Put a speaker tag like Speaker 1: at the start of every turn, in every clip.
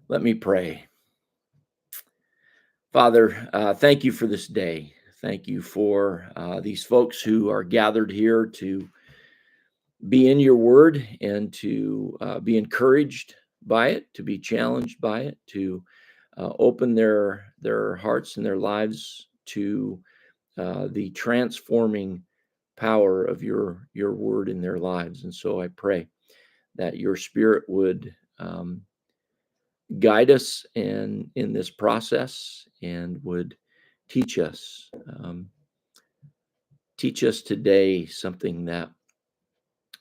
Speaker 1: Let me pray. Father, thank you for this day. Thank you for these folks who are gathered here to be in your word and to be encouraged by it, to be challenged by it, to open their hearts and their lives to the transforming power of your word in their lives. And so I pray that your spirit would guide us in this process and would teach us teach us today something that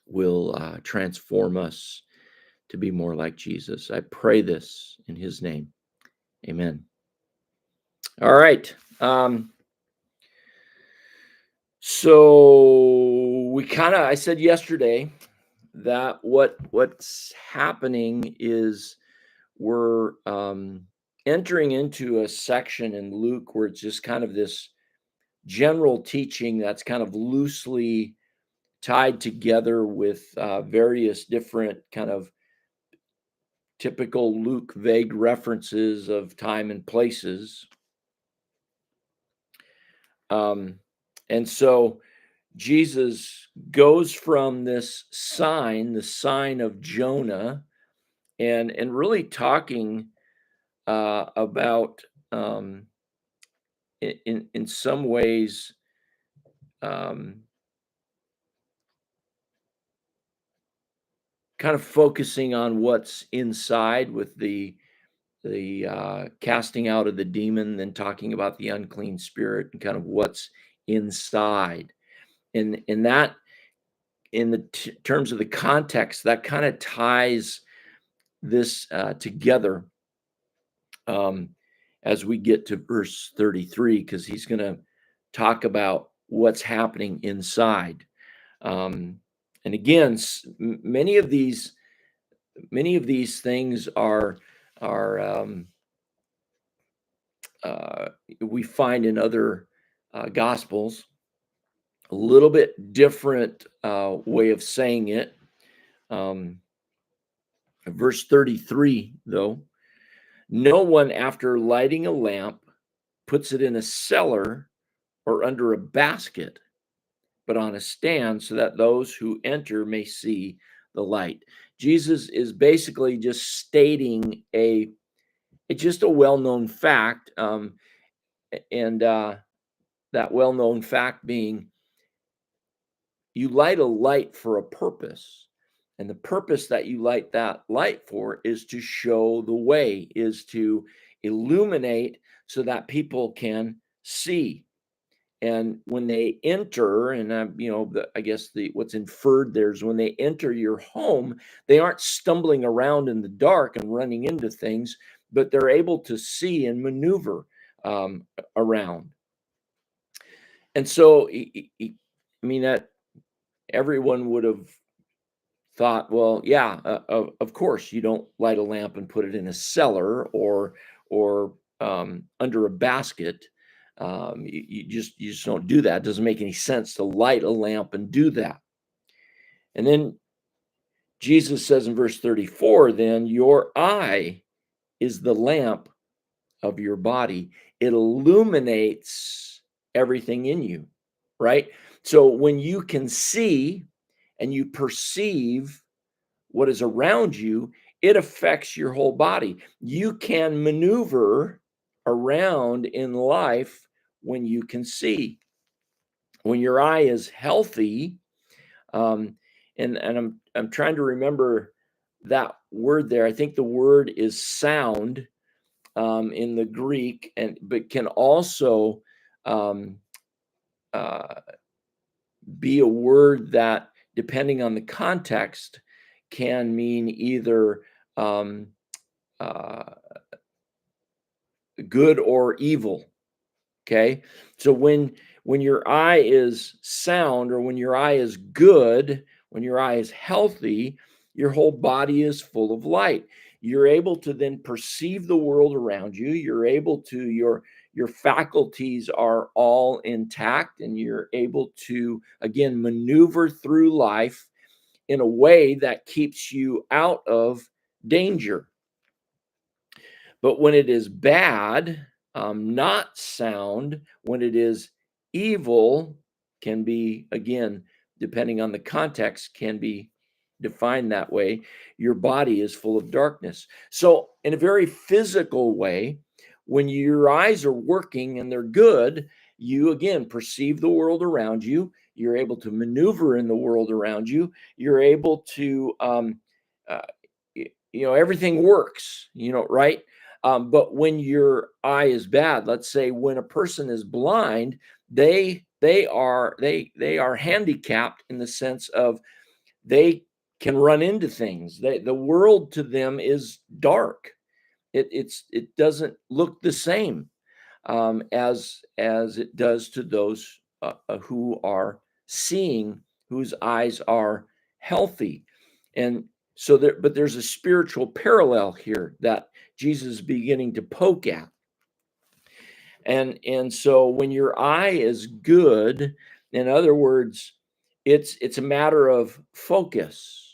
Speaker 1: will transform us to be more like Jesus. I pray this in his name. Amen. All right. So I said yesterday that what's happening is we're entering into a section in Luke where it's just kind of this general teaching that's kind of loosely tied together with various different kind of typical Luke vague references of time and places. And so Jesus goes from this sign, the sign of Jonah, and really talking about in some ways kind of focusing on what's inside with the casting out of the demon, then talking about the unclean spirit and kind of what's inside. And in that, in the terms of the context, that kind of ties this together as we get to verse 33, because he's going to talk about what's happening inside. And again, many of these things are we find in other gospels, a little bit different way of saying it. Verse 33, though, no one after lighting a lamp puts it in a cellar or under a basket, but on a stand so that those who enter may see the light. Jesus is basically just stating just a well-known fact, and that well-known fact being you light a light for a purpose. And the purpose that you light that light for is to show the way, is to illuminate so that people can see. And when they enter, and I guess what's inferred there is when they enter your home, they aren't stumbling around in the dark and running into things, but they're able to see and maneuver around. And so, that everyone would have thought, well, yeah, of course, you don't light a lamp and put it in a cellar or under a basket. You just don't do that. It doesn't make any sense to light a lamp and do that. And then Jesus says in verse 34, then your eye is the lamp of your body. It illuminates everything in you, right? So when you can see and you perceive what is around you, it affects your whole body. You can maneuver around in life when you can see. When your eye is healthy, and I'm trying to remember that word there. I think the word is sound in the Greek, but can also be a word that, depending on the context, can mean either good or evil. Okay, so when your eye is sound, or when your eye is good, when your eye is healthy, your whole body is full of light. You're able to then perceive the world around you. You're able to, your faculties are all intact, and you're able to, again, maneuver through life in a way that keeps you out of danger. But when it is bad, not sound, when it is evil, can be, again, depending on the context, can be defined that way. Your body is full of darkness. So, in a very physical way, when your eyes are working and they're good, you again perceive the world around you. You're able to maneuver in the world around you. You're able to, uh, everything works, right? But when your eye is bad, let's say when a person is blind, they are handicapped in the sense of they can run into things. The world to them is dark. It doesn't look the same as it does to those who are seeing, whose eyes are healthy. And so but there's a spiritual parallel here that Jesus is beginning to poke at. And so when your eye is good, in other words, it's a matter of focus.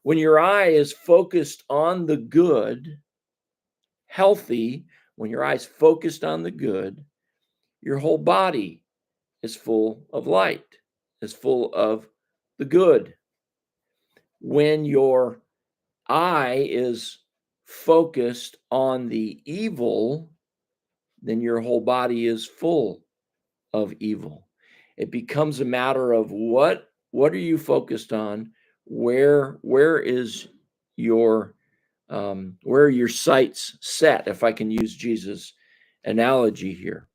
Speaker 1: When your eye is focused on the good, healthy, when your eye's focused on the good, your whole body is full of light, is full of the good. When your eye is focused on the evil, then your whole body is full of evil. It becomes a matter of what are you focused on? Where is your where are your sights set, if I can use Jesus' analogy here?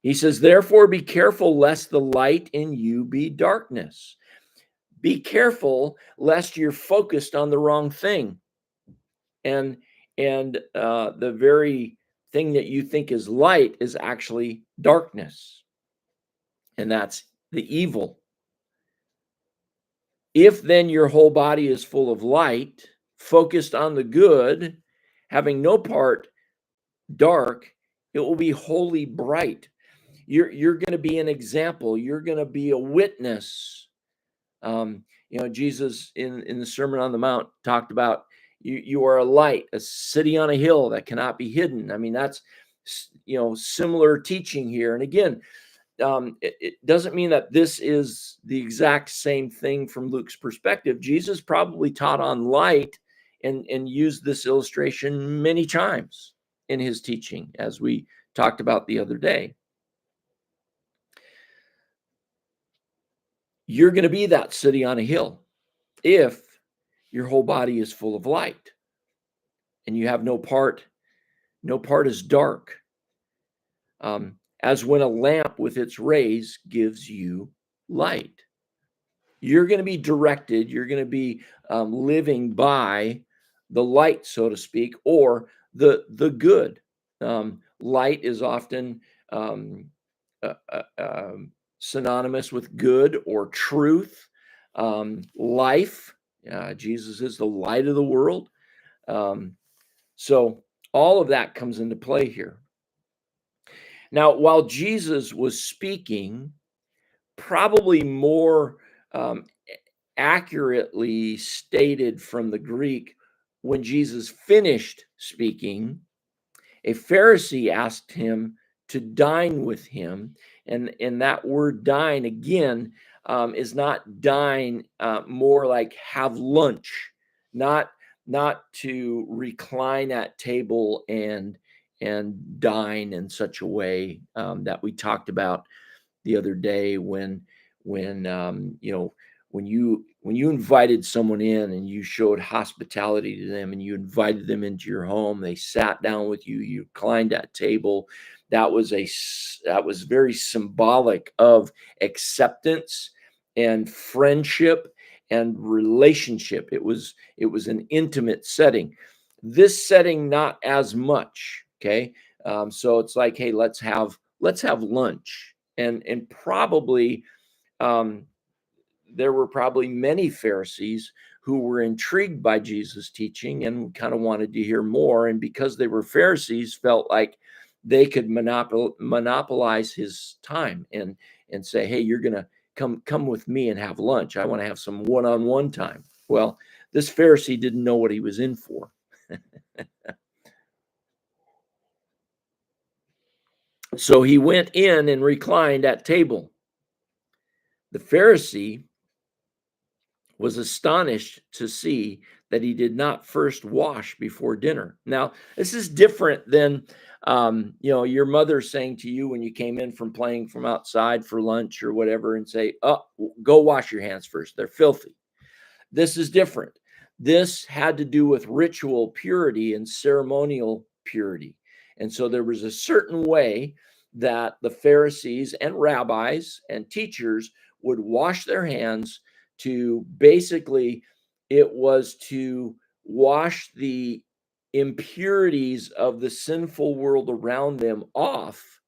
Speaker 1: He says, therefore, be careful lest the light in you be darkness. Be careful lest you're focused on the wrong thing. And the very thing that you think is light is actually darkness. And that's the evil. If then your whole body is full of light, focused on the good, having no part dark, it will be wholly bright. You're going to be an example. You're going to be a witness. Jesus in the Sermon on the Mount talked about you are a light, a city on a hill that cannot be hidden. I mean, that's similar teaching here. And again, it doesn't mean that this is the exact same thing from Luke's perspective. Jesus probably taught on light and used this illustration many times in his teaching, as we talked about the other day. You're going to be that city on a hill if your whole body is full of light and you have no part is dark. As when a lamp with its rays gives you light. You're going to be directed, you're going to be living by the light, so to speak, or the good. Light is often synonymous with good or truth, life. Jesus is the light of the world. So all of that comes into play here. Now, while Jesus was speaking, probably more accurately stated from the Greek, when Jesus finished speaking, a Pharisee asked him to dine with him. And that word dine, again, is not dine, more like have lunch, not to recline at table and dine in such a way that we talked about the other day when you invited someone in and you showed hospitality to them and you invited them into your home, they sat down with you, you reclined at table. That was very symbolic of acceptance and friendship and relationship. It was an intimate setting. This setting, not as much. Okay, so it's like, hey, let's have lunch, and probably there were probably many Pharisees who were intrigued by Jesus' teaching and kind of wanted to hear more. And because they were Pharisees, felt like they could monopolize his time and say, hey, you're going to come with me and have lunch. I want to have some one-on-one time. Well, this Pharisee didn't know what he was in for. So he went in and reclined at table. The Pharisee was astonished to see that he did not first wash before dinner. Now, this is different than your mother saying to you when you came in from playing from outside for lunch or whatever and say, "Oh, go wash your hands first. They're filthy." This is different. This had to do with ritual purity and ceremonial purity. And so there was a certain way that the Pharisees and rabbis and teachers would wash their hands to basically, it was to wash the impurities of the sinful world around them off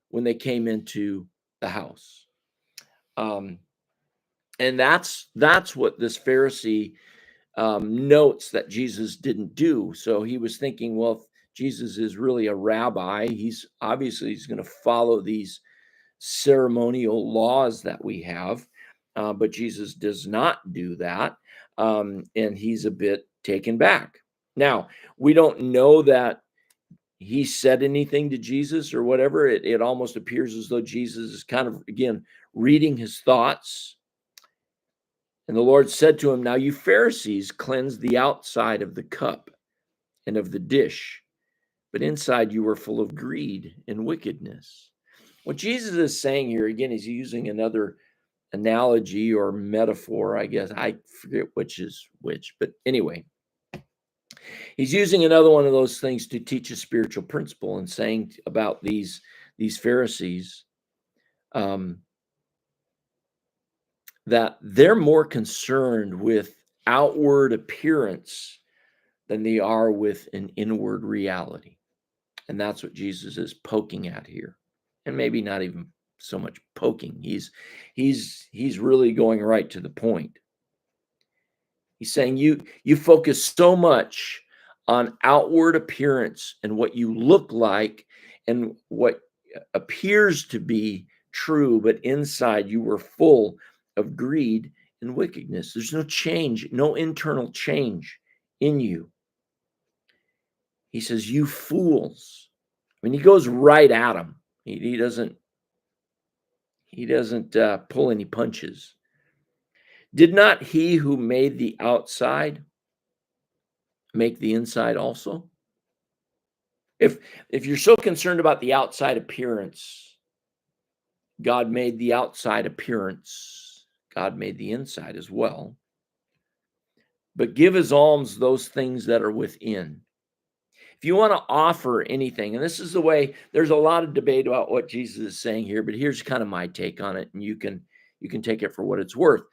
Speaker 1: when they came into the house. And that's what this Pharisee notes that Jesus didn't do. So he was thinking, well, if Jesus is really a rabbi, he's going to follow these ceremonial laws that we have, but Jesus does not do that, and he's a bit taken back. Now, we don't know that he said anything to Jesus or whatever. It almost appears as though Jesus is kind of, again, reading his thoughts. And the Lord said to him, "Now you Pharisees cleanse the outside of the cup and of the dish, but inside you are full of greed and wickedness." What Jesus is saying here, again, he's using another analogy or metaphor, I guess. I forget which is which, but anyway, he's using another one of those things to teach a spiritual principle and saying about these Pharisees, that they're more concerned with outward appearance than they are with an inward reality. And that's what Jesus is poking at here. And maybe not even so much poking. He's really going right to the point. He's saying you focus so much on outward appearance and what you look like and what appears to be true, but inside you were full of greed and wickedness. There's no change, no internal change in you. He says, "You fools." I mean, he goes right at them. He doesn't pull any punches. "Did not he who made the outside make the inside also?" If you're so concerned about the outside appearance, God made the outside appearance. God made the inside as well. "But give as alms those things that are within." If you want to offer anything, and this is the way, there's a lot of debate about what Jesus is saying here, but here's kind of my take on it, and you can take it for what it's worth.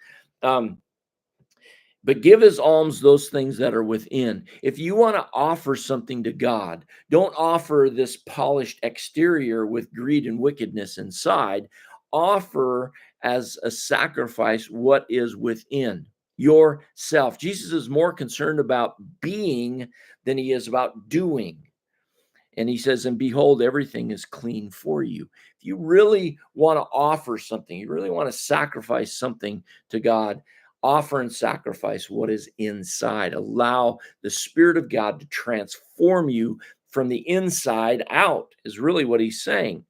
Speaker 1: But give as alms those things that are within. If you want to offer something to God, don't offer this polished exterior with greed and wickedness inside. Offer as a sacrifice what is within yourself. Jesus is more concerned about being than he is about doing. And he says, "And behold, everything is clean for you." If you really want to offer something, you really want to sacrifice something to God, offer and sacrifice what is inside. Allow the Spirit of God to transform you from the inside out, is really what he's saying.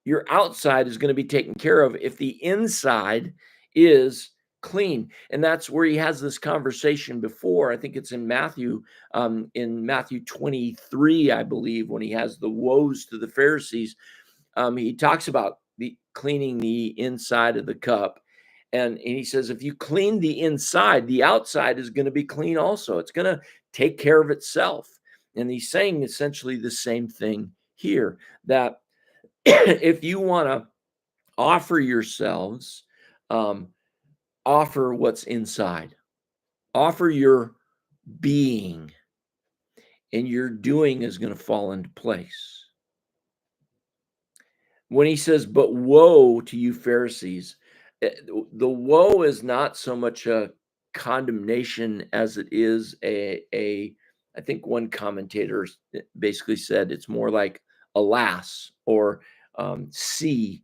Speaker 1: Your outside is going to be taken care of if the inside is clean. And that's where he has this conversation before. I think it's in Matthew 23, I believe, when he has the woes to the Pharisees. He talks about the cleaning the inside of the cup. And he says, if you clean the inside, the outside is going to be clean also. It's going to take care of itself. And he's saying essentially the same thing here, that if you want to offer yourselves, offer what's inside, offer your being, and your doing is going to fall into place. When he says, "But woe to you Pharisees," the woe is not so much a condemnation as it is I think one commentator basically said it's more like alas, or see.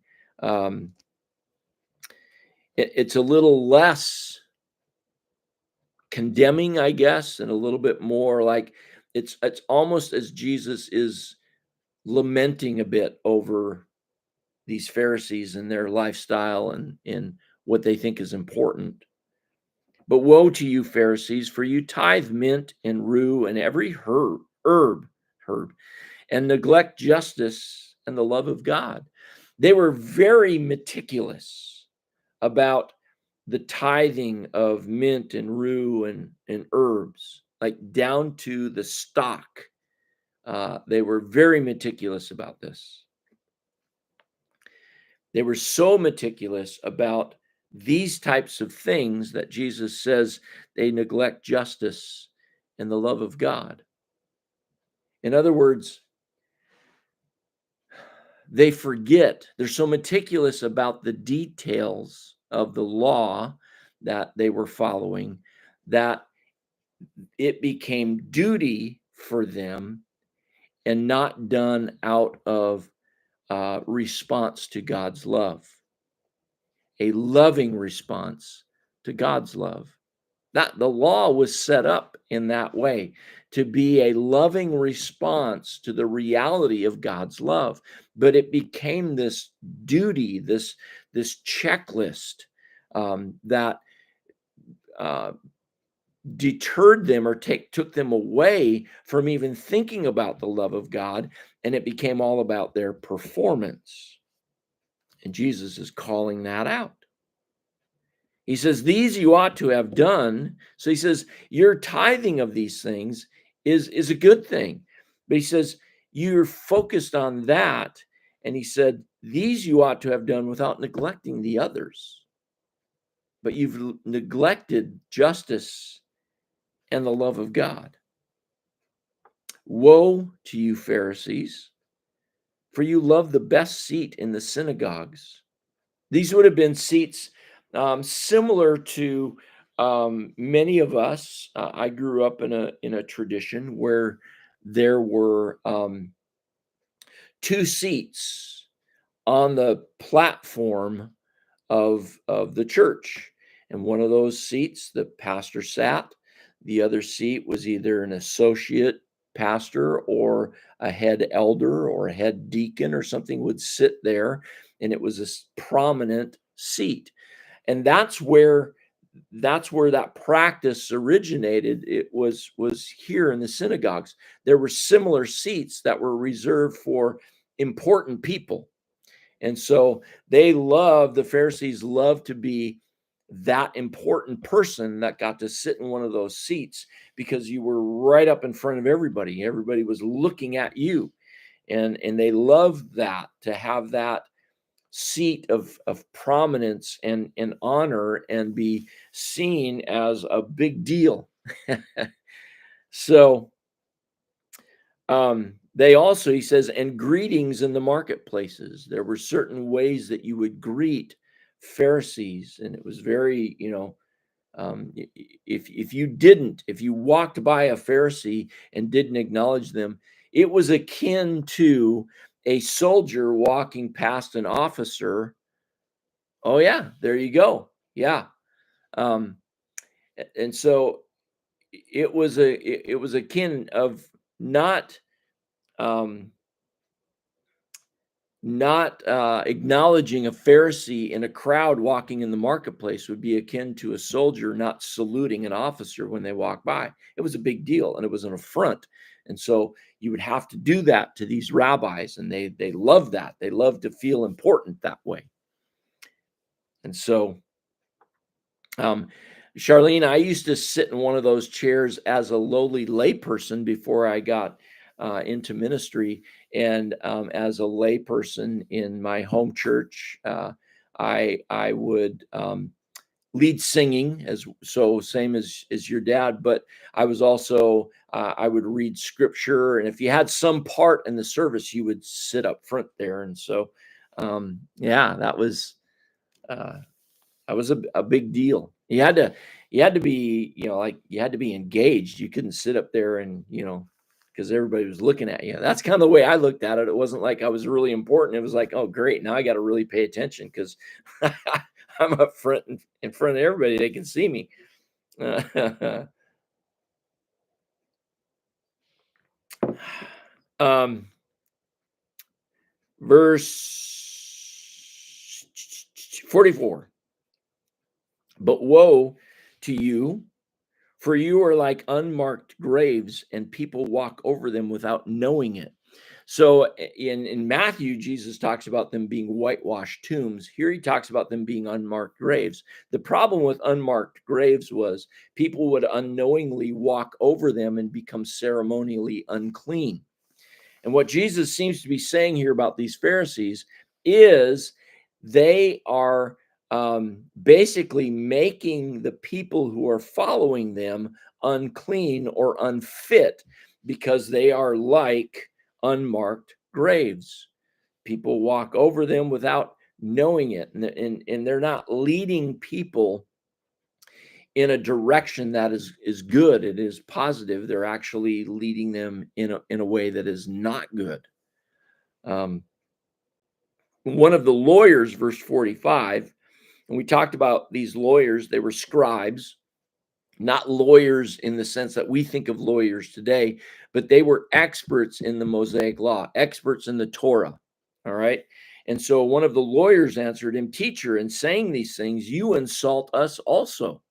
Speaker 1: It's a little less condemning, I guess, and a little bit more like it's almost as Jesus is lamenting a bit over these Pharisees and their lifestyle and what they think is important. But woe to you, Pharisees, for you tithe mint and rue and every herb, and neglect justice and the love of God. They were very meticulous about the tithing of mint and rue and herbs, like down to the stock. They were very meticulous about this. They were so meticulous about these types of things that Jesus says they neglect justice and the love of God. In other words, they forget. They're so meticulous about the details of the law that they were following that it became duty for them and not done out of response to God's love, a loving response to God's love. That the law was set up in that way to be a loving response to the reality of God's love, but it became this duty, this checklist that deterred them or took them away from even thinking about the love of God, and it became all about their performance. And Jesus is calling that out. He says, these you ought to have done. So he says, your tithing of these things is a good thing. But he says, you're focused on that. And he said, these you ought to have done without neglecting the others. But you've neglected justice and the love of God. Woe to you, Pharisees, for you love the best seat in the synagogues. These would have been seats similar to many of us. I grew up in a tradition where there were two seats on the platform of the church, and one of those seats the pastor sat. The other seat was either an associate pastor or a head elder or a head deacon or something would sit there, and it was a prominent seat. And that's where that practice originated. It was here in the synagogues. There were similar seats that were reserved for important people. And so the Pharisees loved to be that important person that got to sit in one of those seats because you were right up in front of everybody. Everybody was looking at you. And they loved that, to have that seat of prominence and honor and be seen as a big deal. So they also, he says, and greetings in the marketplaces. There were certain ways that you would greet Pharisees, and it was very, if you walked by a Pharisee and didn't acknowledge them, it was akin to a soldier walking past an officer. Oh yeah, there you go. Yeah. And so it was akin of not acknowledging a Pharisee in a crowd walking in the marketplace would be akin to a soldier not saluting an officer when they walk by. It was a big deal, and it was an affront. And so you would have to do that to these rabbis, and they love that. They love to feel important that way. And so, Charlene, I used to sit in one of those chairs as a lowly layperson before I got into ministry. And as a layperson in my home church, I would lead singing, same as your dad. But I was also I would read scripture, and if you had some part in the service, you would sit up front there. And so, yeah, that was a big deal. You had to be, like you had to be engaged. You couldn't sit up there and, because everybody was looking at you. That's kind of the way I looked at it. It wasn't like I was really important. It was like, oh, great. Now I got to really pay attention because I'm up front in front of everybody. They can see me. Verse 44. But woe to you, for you are like unmarked graves, and people walk over them without knowing it. So in Matthew, Jesus talks about them being whitewashed tombs. Here he talks about them being unmarked graves. The problem with unmarked graves was people would unknowingly walk over them and become ceremonially unclean. And what Jesus seems to be saying here about these Pharisees is they are basically making the people who are following them unclean or unfit because they are like unmarked graves. People walk over them without knowing it, and they're not leading people in a direction that is good. It is positive. They're actually leading them in a way that is not good. One of the lawyers, verse 45, and we talked about these lawyers, they were scribes, not lawyers in the sense that we think of lawyers today, but they were experts in the Mosaic law, experts in the Torah. All right. And so one of the lawyers answered him, "Teacher, in saying these things, you insult us also."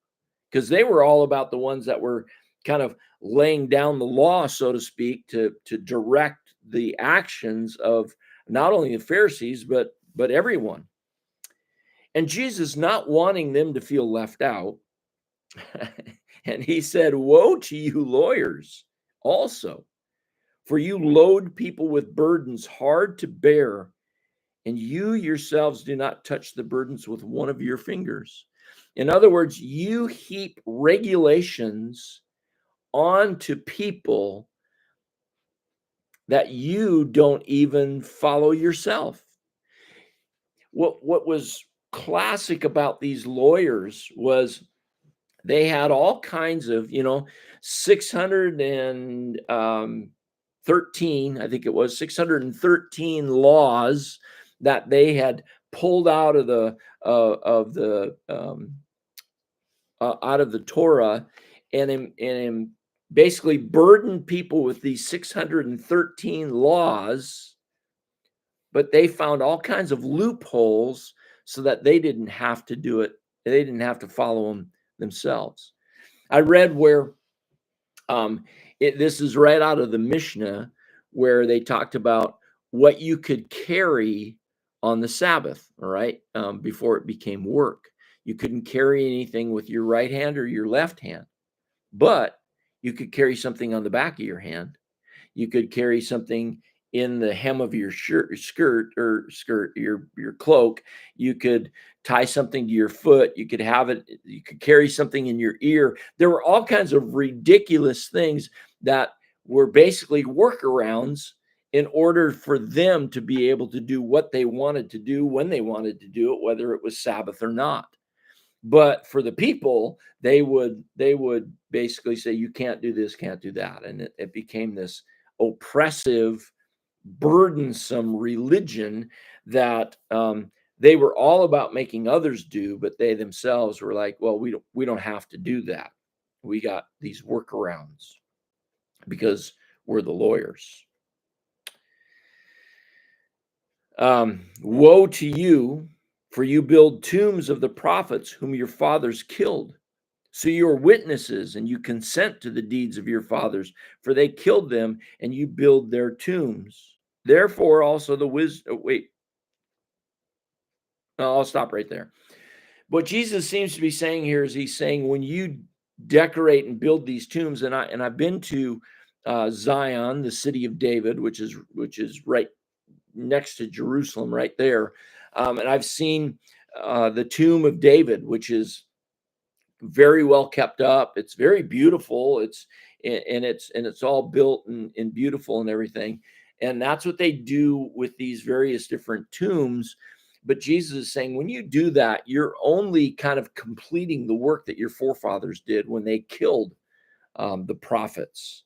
Speaker 1: Because they were all about the ones that were kind of laying down the law, so to speak, to direct the actions of not only the Pharisees, but everyone. And Jesus, not wanting them to feel left out, and he said, "Woe to you lawyers also, for you load people with burdens hard to bear, and you yourselves do not touch the burdens with one of your fingers." In other words, you heap regulations onto people that you don't even follow yourself. What was classic about these lawyers was they had all kinds of, 613, I think it was 613 laws that they had pulled out of the out of the Torah, and basically burdened people with these 613 laws, but they found all kinds of loopholes so that they didn't have to do it. They didn't have to follow them themselves. I read where this is right out of the Mishnah, where they talked about what you could carry on the Sabbath, all right, before it became work. You couldn't carry anything with your right hand or your left hand, but you could carry something on the back of your hand. You could carry something in the hem of your your cloak. You could tie something to your foot. You could carry something in your ear. There were all kinds of ridiculous things that were basically workarounds in order for them to be able to do what they wanted to do when they wanted to do it, whether it was Sabbath or not. But for the people, they would basically say, you can't do this, can't do that. And it became this oppressive, burdensome religion that they were all about making others do, but they themselves were like, well, we don't have to do that. We got these workarounds because we're the lawyers. Woe to you, for you build tombs of the prophets whom your fathers killed. So you are witnesses, and you consent to the deeds of your fathers, for they killed them, and you build their tombs. Therefore, also the wisdom. Wait, no, I'll stop right there. What Jesus seems to be saying here is he's saying when you decorate and build these tombs, and I've been to Zion, the city of David, which is right next to Jerusalem, right there, and I've seen the tomb of David, which is very well kept up. It's very beautiful. It's all built and beautiful and everything. And that's what they do with these various different tombs. But Jesus is saying, when you do that, you're only kind of completing the work that your forefathers did when they killed the prophets.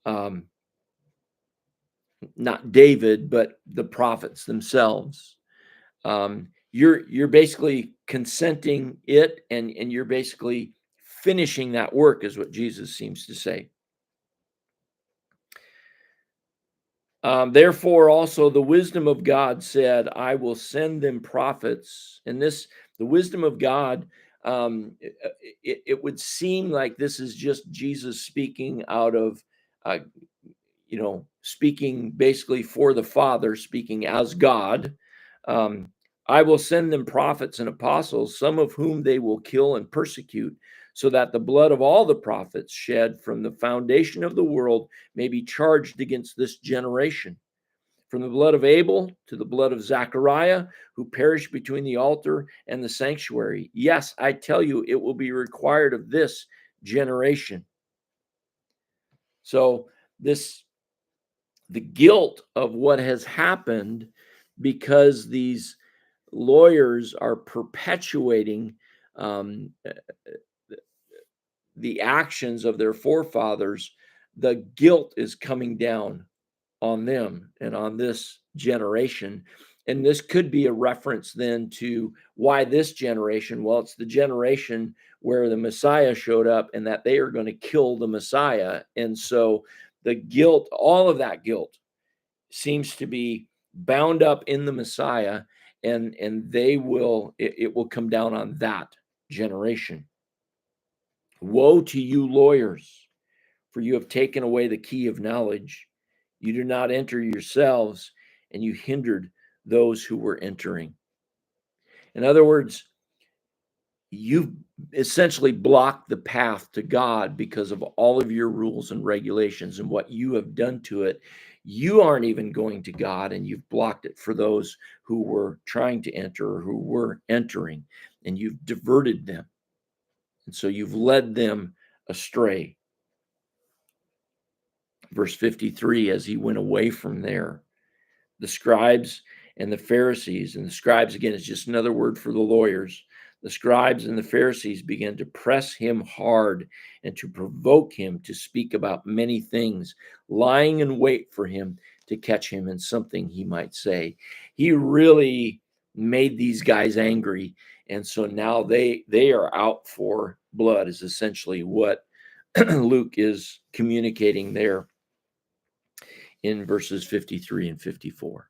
Speaker 1: Not David, but the prophets themselves. You're basically consenting it, and you're basically finishing that work, is what Jesus seems to say. Therefore, also the wisdom of God said, I will send them prophets. And the wisdom of God, it would seem like this is just Jesus speaking out of, uh, speaking basically for the Father, speaking as God. Um, I will send them prophets and apostles, some of whom they will kill and persecute, so that the blood of all the prophets shed from the foundation of the world may be charged against this generation. From the blood of Abel to the blood of Zechariah, who perished between the altar and the sanctuary. Yes, I tell you, it will be required of this generation. So the guilt of what has happened, because these lawyers are perpetuating um, the actions of their forefathers, the guilt is coming down on them and on this generation. And this could be a reference then to why this generation, well, it's the generation where the Messiah showed up and that they are going to kill the Messiah. And so the guilt, all of that guilt seems to be bound up in the Messiah, and it will come down on that generation. Woe to you, lawyers, for you have taken away the key of knowledge. You do not enter yourselves, and you hindered those who were entering. In other words, you've essentially blocked the path to God because of all of your rules and regulations and what you have done to it. You aren't even going to God, and you've blocked it for those who were trying to enter or who were entering, and you've diverted them. And so you've led them astray. Verse 53, as he went away from there, the scribes and the Pharisees, and the scribes, again, is just another word for the lawyers. The scribes and the Pharisees began to press him hard and to provoke him to speak about many things, lying in wait for him to catch him in something he might say. He really made these guys angry. And so now they are out for blood, is essentially what Luke is communicating there in verses 53 and 54.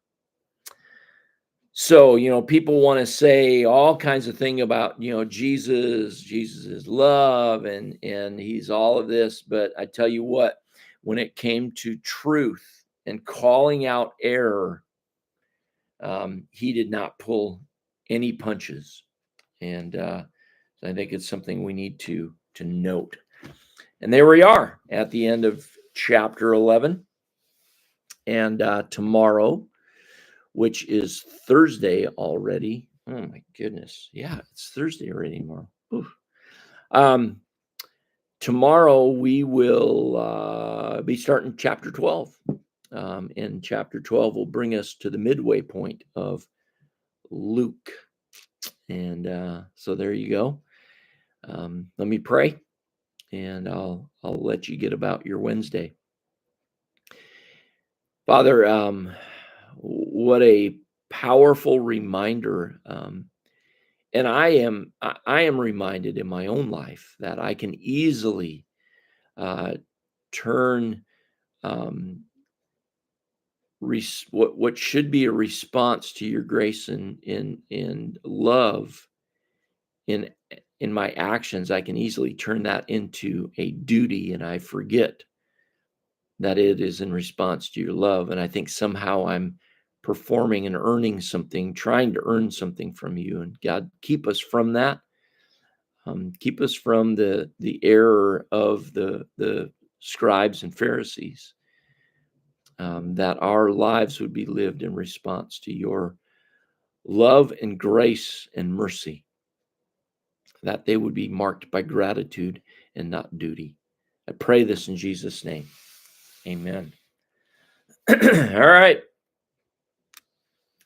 Speaker 1: So, people want to say all kinds of things about, Jesus is love and he's all of this. But I tell you what, when it came to truth and calling out error, he did not pull any punches. And so I think it's something we need to note. And there we are at the end of chapter 11. And tomorrow, which is Thursday already. Oh my goodness. Yeah, it's Thursday already tomorrow. Tomorrow we will be starting chapter 12. And chapter 12 will bring us to the midway point of Luke. And so there you go. Let me pray, and I'll let you get about your Wednesday. Father, what a powerful reminder. And I am reminded in my own life that I can easily turn what should be a response to your grace and love in my actions. I can easily turn that into a duty, and I forget that it is in response to your love. And I think somehow I'm performing and earning something, trying to earn something from you. And God, keep us from that. Keep us from the error of the scribes and Pharisees, that our lives would be lived in response to your love and grace and mercy, that they would be marked by gratitude and not duty. I pray this in Jesus' name. Amen. All right.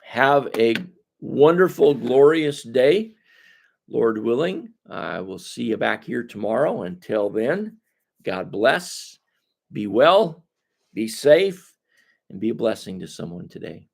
Speaker 1: Have a wonderful, glorious day. Lord willing, I will see you back here tomorrow. Until then, God bless, be well, be safe, and be a blessing to someone today.